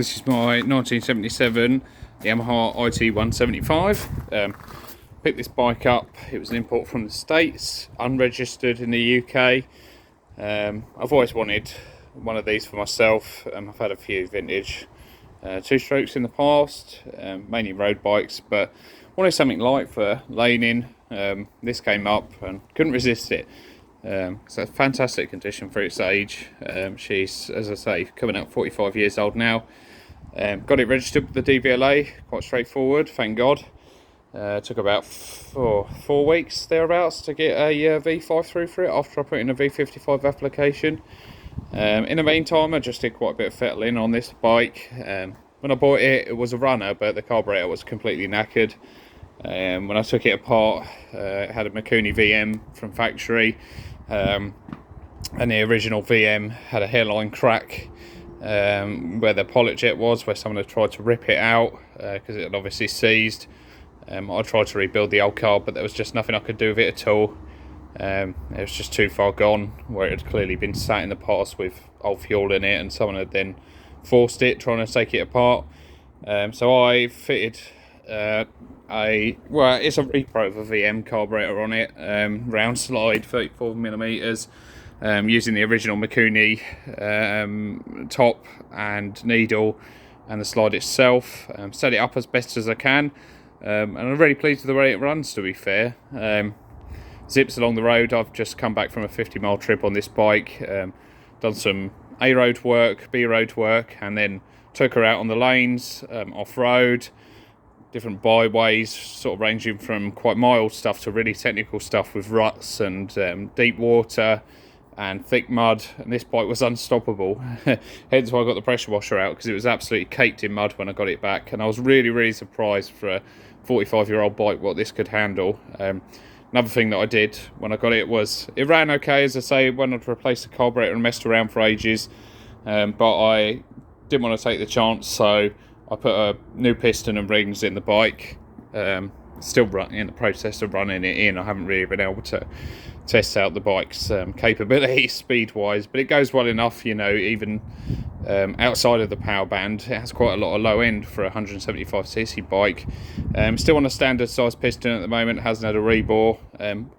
This is my 1977 Yamaha IT175. Picked this bike up. It was an import from the States, unregistered in the UK. I've always wanted one of these for myself. I've had a few vintage two-strokes in the past, mainly road bikes, but wanted something light for laning. This came up and couldn't resist it. It's a fantastic condition for its age. She's, as I say, coming up 45 years old now. Got it registered with the DVLA, quite straightforward, thank God. Took about four weeks thereabouts to get a V5 through for it after I put in a V55 application. In the meantime, I just did quite a bit of fettling on this bike. When I bought it, it was a runner, but the carburetor was completely knackered. When I took it apart, it had a Mikuni VM from factory, and the original VM had a hairline crack where the pilot jet was, where someone had tried to rip it out because it had obviously seized. I tried to rebuild the old car, but there was just nothing I could do with it at all. It was just too far gone, where it had clearly been sat in the past with old fuel in it, and someone had then forced it, trying to take it apart. So I fitted it's a repro of a VM carburetor on it, round slide, 34mm, using the original Mikuni top and needle and the slide itself. Set it up as best as I can, and I'm really pleased with the way it runs, to be fair. Zips along the road. I've just come back from a 50-mile trip on this bike, done some A road work, B road work, and then took her out on the lanes, off-road, different byways, sort of ranging from quite mild stuff to really technical stuff with ruts and deep water and thick mud, and this bike was unstoppable. Hence why I got the pressure washer out, because it was absolutely caked in mud when I got it back, and I was really surprised for a 45-year-old bike what this could handle. Another thing that I did when I got it was, it ran okay, as I say, when I'd replaced the carburetor and messed around for ages, but I didn't want to take the chance, so I put a new piston and rings in the bike. Still in the process of running it in. I haven't really been able to test out the bike's capability speed-wise, but it goes well enough, you know, even outside of the power band. It has quite a lot of low end for a 175cc bike. Still on a standard size piston at the moment, hasn't had a rebore.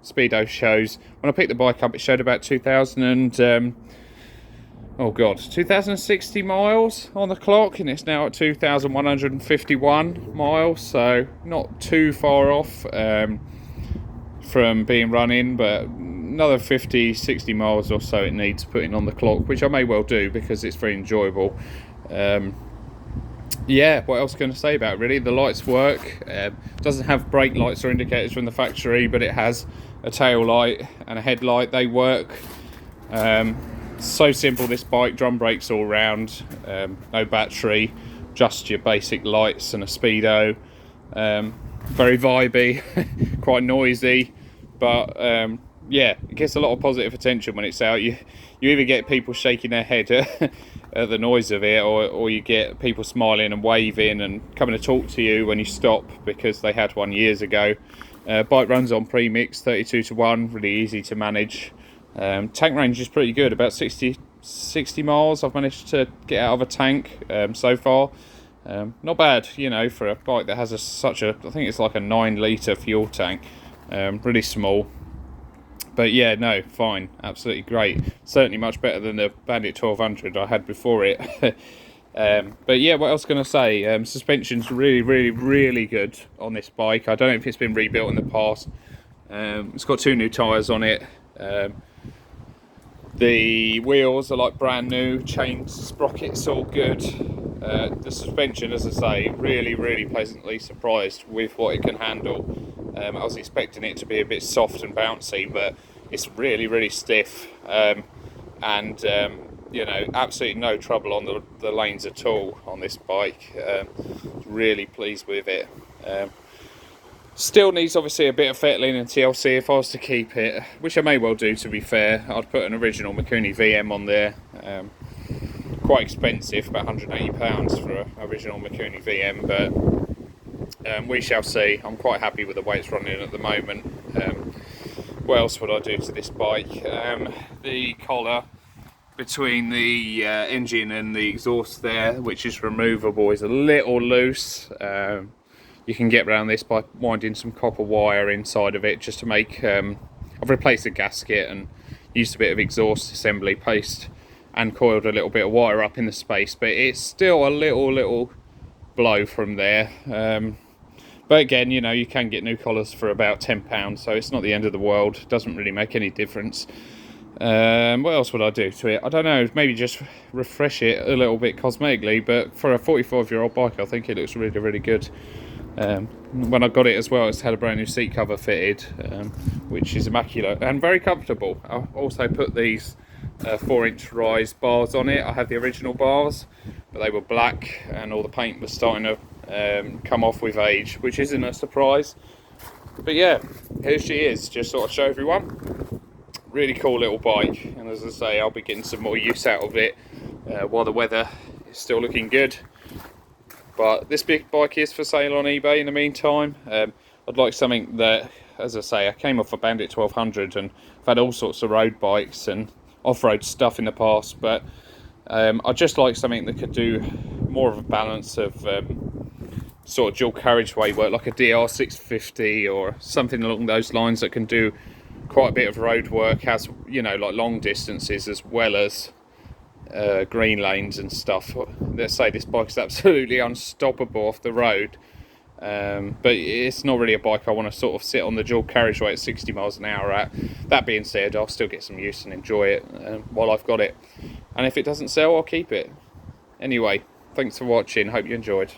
Speedo shows, when I picked the bike up, it showed about 2060 miles on the clock, and it's now at 2,151 miles, so not too far off from being run-in, but another 50-60 miles or so it needs putting on the clock, which I may well do because it's very enjoyable. Yeah, what else can I say about it, really? The lights work. Doesn't have brake lights or indicators from the factory, but it has a tail light and a headlight. They work. So simple, this bike. Drum brakes all round, no battery, just your basic lights and a speedo. Very vibey, quite noisy, but yeah, it gets a lot of positive attention when it's out. You either get people shaking their head at the noise of it, or you get people smiling and waving and coming to talk to you when you stop, because they had one years ago. Bike runs on premix, 32:1, really easy to manage. Tank range is pretty good, about 60 miles I've managed to get out of a tank so far. Not bad, you know, for a bike that has I think it's like a 9-litre fuel tank. Really small, but yeah, no, fine, absolutely great. Certainly much better than the Bandit 1200 I had before it. But yeah, what else can I say? Suspension's really good on this bike. I don't know if it's been rebuilt in the past. It's got 2 new tyres on it. The wheels are like brand new, chains, sprockets, all good. The suspension, as I say, really pleasantly surprised with what it can handle. I was expecting it to be a bit soft and bouncy, but it's really stiff, and you know, absolutely no trouble on the lanes at all on this bike. Really pleased with it. Still needs obviously a bit of fettling and TLC if I was to keep it, which I may well do, to be fair. I'd put an original Mikuni VM on there. Quite expensive, about £180 for an original Mikuni VM, but we shall see. I'm quite happy with the way it's running at the moment. What else would I do to this bike? The collar between the engine and the exhaust there, which is removable, is a little loose. You can get around this by winding some copper wire inside of it just to make... I've replaced the gasket and used a bit of exhaust assembly paste and coiled a little bit of wire up in the space, but it's still a little blow from there. But again, you know, you can get new collars for about £10, so it's not the end of the world. It doesn't really make any difference. What else would I do to it? I don't know, maybe just refresh it a little bit cosmetically, but for a 45-year-old bike, I think it looks really good. When I got it as well, it's had a brand new seat cover fitted, which is immaculate and very comfortable. I also put these 4-inch rise bars on it. I had the original bars, but they were black and all the paint was starting to come off with age, which isn't a surprise. But yeah, here she is, just sort of show everyone. Really cool little bike, and as I say, I'll be getting some more use out of it while the weather is still looking good. But this big bike is for sale on eBay in the meantime. I'd like something that, as I say, I came off a Bandit 1200 and I've had all sorts of road bikes and off-road stuff in the past, but I'd just like something that could do more of a balance of sort of dual carriageway work, like a DR650 or something along those lines that can do quite a bit of road work, has, you know, like long distances as well as green lanes and stuff. Let's say this bike is absolutely unstoppable off the road, but it's not really a bike I want to sort of sit on the dual carriageway at 60 miles an hour at. That being said, I'll still get some use and enjoy it while I've got it, and if it doesn't sell, I'll keep it. Anyway, thanks for watching, hope you enjoyed.